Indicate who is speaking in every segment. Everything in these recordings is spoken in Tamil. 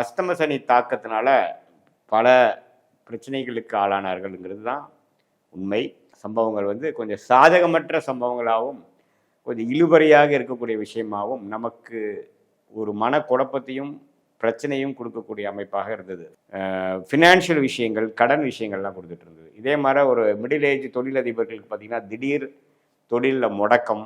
Speaker 1: அஸ்தம சனி தாக்கத்தினால பல பிரச்சனைகளுக்கு ஆளானார்கள்ங்கிறது தான் உண்மை. சம்பவங்கள் வந்து கொஞ்சம் சாதகமற்ற சம்பவங்களாகவும் கொஞ்சம் இழுபறியாக இருக்கக்கூடிய விஷயமாகவும் நமக்கு ஒரு மனக்குழப்பத்தையும் பிரச்சனையும் கொடுக்கக்கூடிய அமைப்பாக இருந்தது. ஃபினான்ஷியல் விஷயங்கள், கடன் விஷயங்கள்லாம் கொடுத்துட்டு இருந்தது. இதே மாதிரி ஒரு மிடில் ஏஜ் தொழிலதிபர்களுக்கு பார்த்திங்கன்னா திடீர் தொழிலில் முடக்கம்,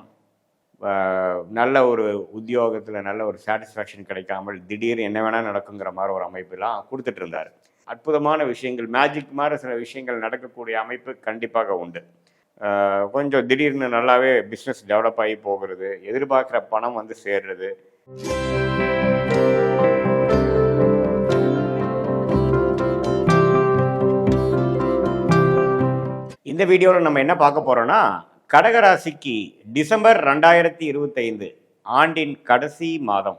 Speaker 1: நல்ல ஒரு உத்தியோகத்தில் நல்ல ஒரு சாட்டிஸ்ஃபேக்ஷன் கிடைக்காமல் திடீர் என்ன வேணால் நடக்குங்கிற மாதிரி ஒரு அமைப்பெல்லாம் கொடுத்துட்டு இருந்தார். அற்புதமான விஷயங்கள், மேஜிக் மாதிரி சில விஷயங்கள் நடக்கக்கூடிய அமைப்பு கண்டிப்பாக உண்டு. கொஞ்சம் திடீர்னு நல்லாவே பிஸ்னஸ் டெவலப் ஆகி போகிறது, எதிர்பார்க்குற பணம் வந்து சேர்றது. இந்த வீடியோவில் நம்ம என்ன பார்க்க போகிறோன்னா, கடகராசிக்கு டிசம்பர் 2025 ஆண்டின் கடைசி மாதம்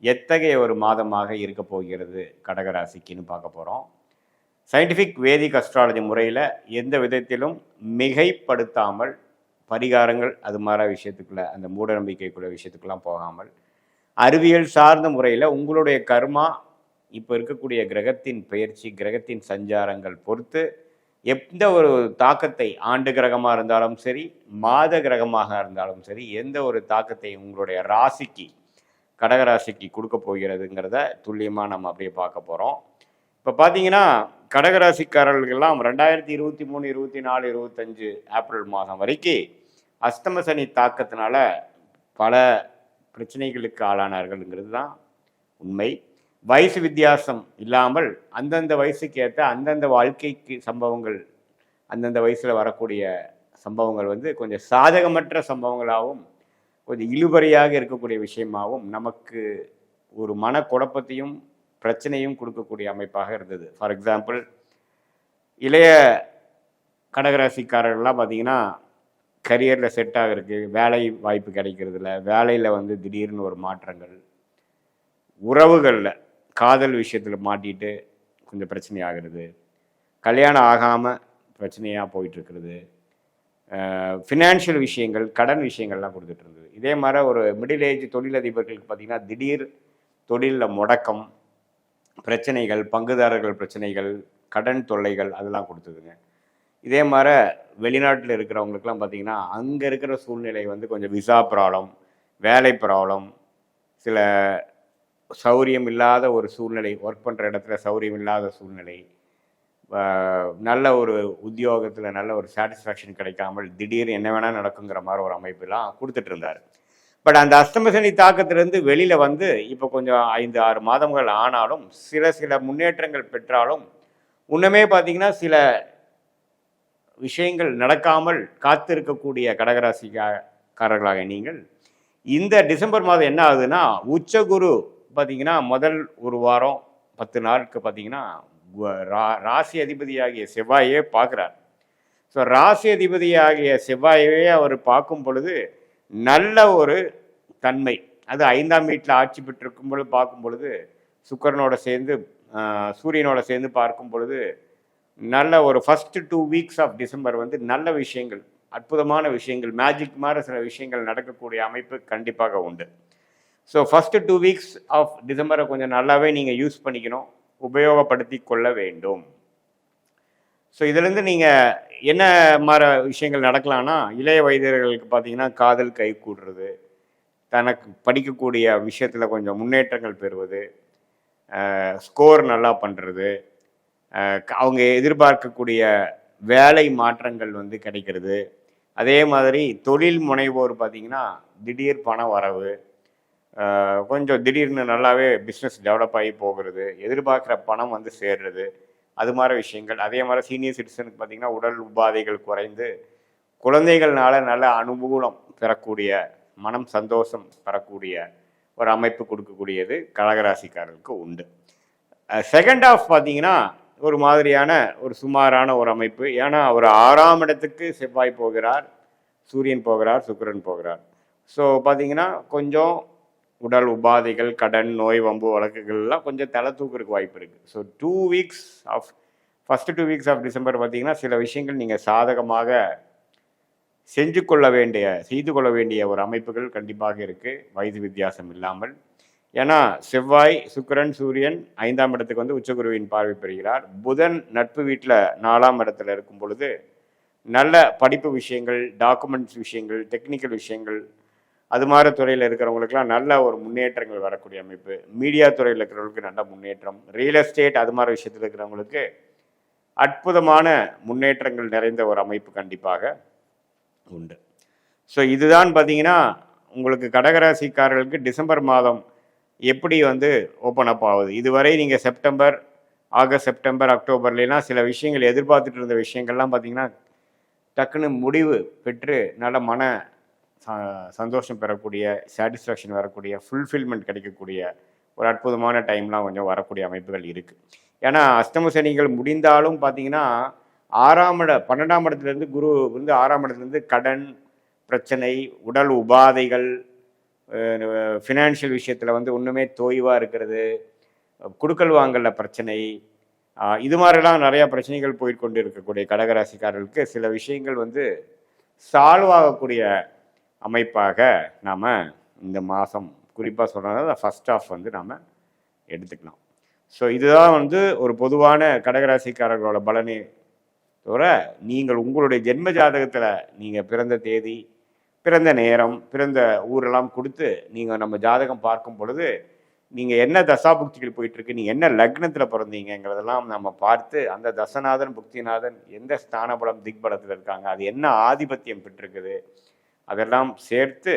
Speaker 1: எத்தகைய ஒரு மாதமாக இருக்க போகிறது கடகராசிக்குன்னு பார்க்க போகிறோம். சயின்டிஃபிக் வேதிக் அஸ்ட்ராலஜி முறையில் எந்த விதத்திலும் மிகைப்படுத்தாமல், பரிகாரங்கள் அது மாதிரி விஷயத்துக்குள்ள, அந்த மூட நம்பிக்கைக்குள்ள விஷயத்துக்கெல்லாம் போகாமல், அறிவியல் சார்ந்த முறையில் உங்களுடைய கர்மா, இப்போ இருக்கக்கூடிய கிரகத்தின் பயிற்சி, கிரகத்தின் சஞ்சாரங்கள் பொறுத்து எந்த ஒரு தாக்கத்தை, ஆண்டு கிரகமாக இருந்தாலும் சரி, மாத கிரகமாக இருந்தாலும் சரி, எந்த ஒரு தாக்கத்தை உங்களுடைய ராசிக்கு, கடகராசிக்கு கொடுக்க போகிறதுங்கிறத துல்லியமாக நம்ம அப்படியே பார்க்க போகிறோம். இப்போ பார்த்தீங்கன்னா கடகராசிக்காரர்களெல்லாம் 2023, 24, 25 ஏப்ரல் மாதம் வரைக்கும் அஸ்தம சனி தாக்கத்தினால பல பிரச்சனைகளுக்கு ஆளானார்கள்ங்கிறது தான் உண்மை. வயசு வித்தியாசம் இல்லாமல் அந்தந்த வயசுக்கு ஏற்ற அந்தந்த வாழ்க்கைக்கு சம்பவங்கள், அந்தந்த வயசில் வரக்கூடிய சம்பவங்கள் வந்து கொஞ்சம் சாதகமற்ற சம்பவங்களாகவும் கொஞ்சம் இழுபறியாக இருக்கக்கூடிய விஷயமாகவும் நமக்கு ஒரு மனக்குழப்பத்தையும் பிரச்சனையும் கொடுக்கக்கூடிய அமைப்பாக இருந்தது. ஃபார் எக்ஸாம்பிள், இளைய கடகராசிக்காரர்கள்லாம் பார்த்திங்கன்னா கரியரில் செட் ஆகிறதுக்கு, வேலை வாய்ப்பு கிடைக்கிறதுல, வேலையில் வந்து திடீர்னு ஒரு மாற்றங்கள், உறவுகளில் காதல் விஷயத்தில் மாட்டிட்டு கொஞ்சம் பிரச்சனை ஆகிறது, கல்யாணம் ஆகாமல் பிரச்சனையாக போயிட்டுருக்கிறது, ஃபினான்ஷியல் விஷயங்கள், கடன் விஷயங்கள்லாம் கொடுத்துட்டு இருந்தது. இதே மாதிரி ஒரு மிடில் ஏஜ் தொழிலதிபர்களுக்கு பார்த்திங்கன்னா திடீர் தொழிலில் முடக்கம், பிரச்சனைகள், பங்குதாரர்கள் பிரச்சனைகள், கடன் தொல்லைகள் அதெல்லாம் கொடுத்ததுங்க. இதே மாதிரி வெளிநாட்டில் இருக்கிறவங்களுக்குலாம் பார்த்திங்கன்னா அங்கே இருக்கிற சூழ்நிலை வந்து கொஞ்சம் விசா ப்ராப்ளம், வேலை ப்ராப்ளம், சில சௌரியம் இல்லாத ஒரு சூழ்நிலை, ஒர்க் பண்ணுற இடத்துல சௌரியம் இல்லாத சூழ்நிலை, நல்ல ஒரு உத்தியோகத்தில் நல்ல ஒரு சாட்டிஸ்ஃபேக்ஷன் கிடைக்காமல் திடீர் என்ன வேணால் நடக்குங்கிற மாதிரி ஒரு அமைப்பெல்லாம் கொடுத்துட்டு இருந்தார். பட் அந்த அஸ்தமசனி தாக்கத்திலேருந்து வெளியில் வந்து இப்போ கொஞ்சம் 5-6 மாதங்கள் ஆனாலும் சில முன்னேற்றங்கள் பெற்றாலும் இன்னுமே பார்த்திங்கன்னா சில விஷயங்கள் நடக்காமல் காத்திருக்கக்கூடிய கடகராசிக்காரர்களாக நீங்கள் இந்த டிசம்பர் மாதம் என்ன ஆகுதுன்னா, உச்சகுரு பார்த்திங்கன்னா முதல் ஒரு வாரம் 10 நாளுக்கு பார்த்திங்கன்னா ராசி அதிபதியாகிய செவ்வாயே பார்க்குறார். ஸோ ராசி அதிபதியாகிய செவ்வாயவே அவர் பார்க்கும் பொழுது நல்ல ஒரு தன்மை, அது 5ஆம் வீட்டில் ஆட்சி பெற்றிருக்கும் பொழுது பார்க்கும் பொழுது, சுக்கிரனோட சேர்ந்து சூரியனோட சேர்ந்து பார்க்கும் பொழுது நல்ல ஒரு ஃபஸ்ட்டு 2 வீக்ஸ் ஆஃப் டிசம்பர் வந்து நல்ல விஷயங்கள், அற்புதமான விஷயங்கள், மேஜிக் மாதிரி சில விஷயங்கள் நடக்கக்கூடிய அமைப்பு கண்டிப்பாக உண்டு. ஸோ ஃபஸ்ட்டு 2 வீக்ஸ் ஆஃப் டிசம்பரை கொஞ்சம் நல்லாவே நீங்கள் யூஸ் பண்ணிக்கணும், உபயோகப்படுத்தி கொள்ள வேண்டும். ஸோ இதுலேருந்து நீங்கள் என்ன மாதிரி விஷயங்கள் நடக்கலாம்னா, இளைய வயதினர்களுக்கு பார்த்தீங்கன்னா காதல் கை கூடுறது, தனக்கு படிக்கக்கூடிய விஷயத்தில் கொஞ்சம் முன்னேற்றங்கள் பெறுவது, ஸ்கோர் நல்லா பண்ணுறது, அவங்க எதிர்பார்க்கக்கூடிய வேலை மாற்றங்கள் வந்து கிடைக்கிறது. அதே மாதிரி தொழில் முனைவோர் பார்த்திங்கன்னா திடீர் பண வரவு, கொஞ்சம் திடீர்னு நல்லாவே பிஸ்னஸ் டெவலப் ஆகி போகிறது, எதிர்பார்க்குற பணம் வந்து சேர்றது, அது மாதிரி விஷயங்கள். அதே மாதிரி சீனியர் சிட்டிசனுக்கு பார்த்திங்கன்னா உடல் உபாதைகள் குறைந்து குழந்தைகள்னால நல்ல அனுகூலம் பெறக்கூடிய, மனம் சந்தோஷம் பெறக்கூடிய ஒரு அமைப்பு கொடுக்கக்கூடியது கடகராசிக்காரர்களுக்கு உண்டு. செகண்ட் ஆஃப் பார்த்திங்கன்னா ஒரு மாதிரியான ஒரு சுமாரான ஒரு அமைப்பு. ஏன்னா அவர் 6ஆம் இடத்துக்கு செவ்வாய் போகிறார், சூரியன் போகிறார், சுக்கிரன் போகிறார். ஸோ பார்த்திங்கன்னா கொஞ்சம் உடல் உபாதைகள், கடன், நோய், வம்பு வழக்குகள்லாம் கொஞ்சம் தலை தூக்குறதுக்கு வாய்ப்பு இருக்குது. So 2 weeks of first 2 weeks of December பார்த்திங்கன்னா சில விஷயங்கள் நீங்கள் சாதகமாக செய்து கொள்ள வேண்டிய ஒரு அமைப்புகள் கண்டிப்பாக இருக்குது, வயது வித்தியாசம் இல்லாமல். ஏன்னா செவ்வாய், சுக்கிரன், சூரியன் 5ஆம் இடத்துக்கு வந்து உச்சகுருவின் பார்வை பெறுகிறார். புதன் நட்பு வீட்டில் 4ஆம் இடத்துல இருக்கும் பொழுது நல்ல படிப்பு விஷயங்கள், டாக்குமெண்ட்ஸ் விஷயங்கள், டெக்னிக்கல் விஷயங்கள், அது மாதிரி துறையில் இருக்கிறவங்களுக்குலாம் நல்ல ஒரு முன்னேற்றங்கள் வரக்கூடிய அமைப்பு. மீடியா துறையில் இருக்கிறவங்களுக்கு நல்ல முன்னேற்றம், ரியல் எஸ்டேட் அது மாதிரி விஷயத்தில் இருக்கிறவங்களுக்கு அற்புதமான முன்னேற்றங்கள் நிறைந்த ஒரு அமைப்பு கண்டிப்பாக உண்டு. ஸோ இதுதான் பார்த்தீங்கன்னா உங்களுக்கு கடகராசிக்காரர்களுக்கு டிசம்பர் மாதம் எப்படி வந்து ஓப்பன் அப் ஆகுது. இதுவரை நீங்கள் ஆகஸ்ட், செப்டம்பர், அக்டோபர்லாம் சில விஷயங்கள் எதிர்பார்த்துட்டு இருந்த விஷயங்கள்லாம் பார்த்தீங்கன்னா டக்குன்னு முடிவு பெற்று நல்ல சந்தோஷம் பெறக்கூடிய, சாட்டிஸ்ஃபேக்ஷன் வரக்கூடிய, ஃபுல்ஃபில்மெண்ட் கிடைக்கக்கூடிய ஒரு அற்புதமான டைம்லாம் கொஞ்சம் வரக்கூடிய அமைப்புகள் இருக்குது. ஏன்னா அஷ்டம சனிகள் முடிந்தாலும் பார்த்தீங்கன்னா 12ஆம் இடத்துலேருந்து குரு வந்து 6ஆம் இடத்துலேருந்து கடன் பிரச்சனை, உடல் உபாதைகள், ஃபினான்ஷியல் விஷயத்தில் வந்து ஒன்றுமே தோய்வாக இருக்கிறது, குடுக்கல் வாங்கல பிரச்சனை, இது மாதிரிலாம் நிறையா பிரச்சனைகள் போய்கொண்டு இருக்கக்கூடிய கடகராசிக்காரர்களுக்கு சில விஷயங்கள் வந்து சால்வ் ஆகக்கூடிய அமைப்பாக நாம் இந்த மாதம் குறிப்பாக சொல்கிறத ஃபஸ்ட் ஆஃப் வந்து நாம் எடுத்துக்கலாம். ஸோ இதுதான் வந்து ஒரு பொதுவான கடகராசிக்காரர்களோட பலனே தவிர, நீங்கள் உங்களுடைய ஜென்ம ஜாதகத்தில் நீங்கள் பிறந்த தேதி, பிறந்த நேரம், பிறந்த ஊரெல்லாம் கொடுத்து நீங்கள் நம்ம ஜாதகம் பார்க்கும் பொழுது நீங்கள் என்ன தசாபுக்திகள் போயிட்டுருக்கு, நீங்கள் என்ன லக்னத்தில் பிறந்தீங்கிறதெல்லாம் நம்ம பார்த்து அந்த தசநாதன் புக்திநாதன் எந்த ஸ்தானபலம் திக்பலத்தில் இருக்காங்க, அது என்ன ஆதிபத்தியம் பெற்றிருக்குது, அதெல்லாம் சேர்த்து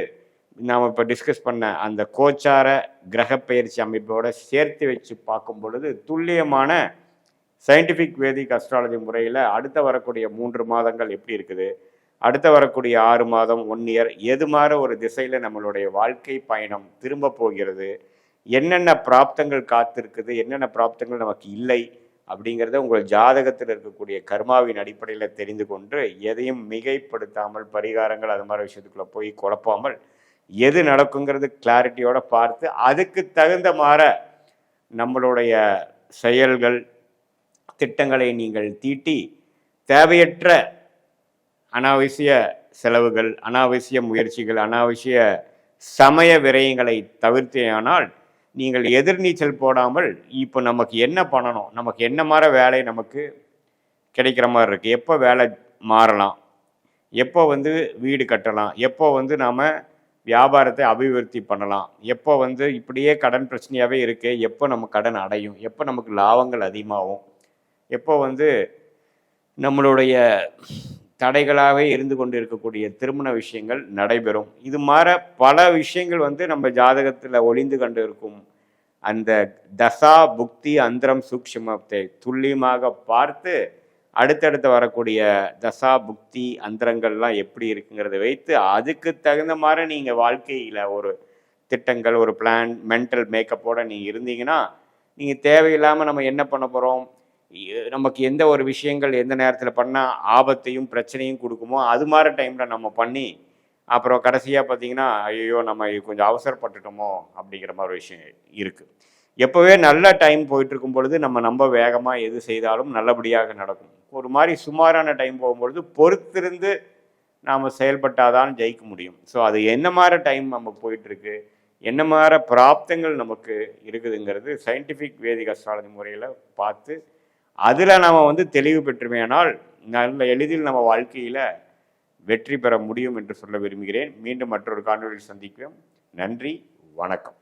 Speaker 1: நாம் இப்போ டிஸ்கஸ் பண்ண அந்த கோச்சார கிரக பயிற்சி அமைப்போடு சேர்த்து வச்சு பார்க்கும் பொழுது துல்லியமான சயின்டிஃபிக் வேதிக் அஸ்ட்ராலஜி முறையில் அடுத்த வரக்கூடிய 3 மாதங்கள் எப்படி இருக்குது, அடுத்த வரக்கூடிய 6 மாதம் 1 இயர் எது மாதிரி ஒரு திசையில் நம்மளுடைய வாழ்க்கை பயணம் திரும்ப போகிறது, என்னென்ன பிராப்தங்கள் காத்திருக்குது, என்னென்ன பிராப்தங்கள் நமக்கு இல்லை அப்படிங்கிறத உங்கள் ஜாதகத்தில் இருக்கக்கூடிய கர்மாவின் அடிப்படையில் தெரிந்து கொண்டு எதையும் மிகைப்படுத்தாமல் பரிகாரங்கள் அது மாதிரி விஷயத்துக்குள்ளே போய் குழப்பாமல் எது நடக்குங்கிறது கிளாரிட்டியோடு பார்த்து அதுக்கு தகுந்த மாதிரி நம்மளுடைய செயல்கள் திட்டங்களை நீங்கள் தீட்டி தேவையற்ற அனாவசிய செலவுகள், அனாவசிய முயற்சிகள், அனாவசிய சமய விரயங்களை தவிர்த்தேயானால் நீங்கள் எதிர்நீச்சல் போடாமல் இப்போ நமக்கு என்ன பண்ணணும், நமக்கு என்ன மாதிரி வேலை நமக்கு கிடைக்கிற மாதிரி இருக்குது, எப்போ வேலை மாறலாம், எப்போ வந்து வீடு கட்டலாம், எப்போ வந்து நாம் வியாபாரத்தை அபிவிருத்தி பண்ணலாம், எப்போ வந்து இப்படியே கடன் பிரச்சனையாகவே இருக்கு, எப்போ நம்ம கடன் அடையும், எப்போ நமக்கு லாபங்கள் அதிகமாகும், எப்போ வந்து நம்மளுடைய தடைகளாகவே இருந்து கொண்டு இருக்கக்கூடிய திருமண விஷயங்கள் நடைபெறும். இது மாதிரி பல விஷயங்கள் வந்து நம்ம ஜாதகத்தில் ஒளிந்து கொண்டு இருக்கும். அந்த தசா புக்தி அந்தரம் சூக்ஷ்மத்தை துல்லியமாக பார்த்து அடுத்தடுத்து வரக்கூடிய தசா புக்தி அந்தரங்கள்லாம் எப்படி இருக்குங்கிறத வைத்து அதுக்கு தகுந்த மாதிரி நீங்கள் வாழ்க்கையில் ஒரு திட்டங்கள், ஒரு பிளான், மென்டல் மேக்கப்போடு நீங்கள் இருந்தீங்கன்னா நீங்கள் தேவையில்லாமல் நம்ம என்ன பண்ண போகிறோம், நமக்கு எந்த ஒரு விஷயங்கள் எந்த நேரத்தில் பண்ணால் ஆபத்தையும் பிரச்சனையும் கொடுக்குமோ அது மாதிரி டைமில் நம்ம பண்ணி அப்புறம் கடைசியாக பார்த்தீங்கன்னா ஐயோ நம்ம கொஞ்சம் அவசரப்பட்டுட்டோமோ அப்படிங்கிற மாதிரி ஒரு விஷயம் இருக்குது. எப்போவே நல்ல டைம் போயிட்டுருக்கும் பொழுது நம்ம வேகமாக எது செய்தாலும் நல்லபடியாக நடக்கும். ஒரு மாதிரி சுமாரான டைம் போகும்பொழுது பொறுத்திருந்து நாம் செயல்பட்டாதான் ஜெயிக்க முடியும். ஸோ அது என்ன மாதிரி டைம் நம்ம போயிட்டுருக்கு, என்ன மாதிரி பிராப்தங்கள் நமக்கு இருக்குதுங்கிறது சயின்டிஃபிக் வேதிக் அஸ்ட்ராலஜி முறையில் பார்த்து அதில் நாம் வந்து தெளிவு பெற்றுமையானால் நல்ல எளிதில் நம்ம வாழ்க்கையில் வெற்றி பெற முடியும் என்று சொல்ல விரும்புகிறேன். மீண்டும் மற்றொரு காணொலியில் சந்திக்கிறோம். நன்றி, வணக்கம்.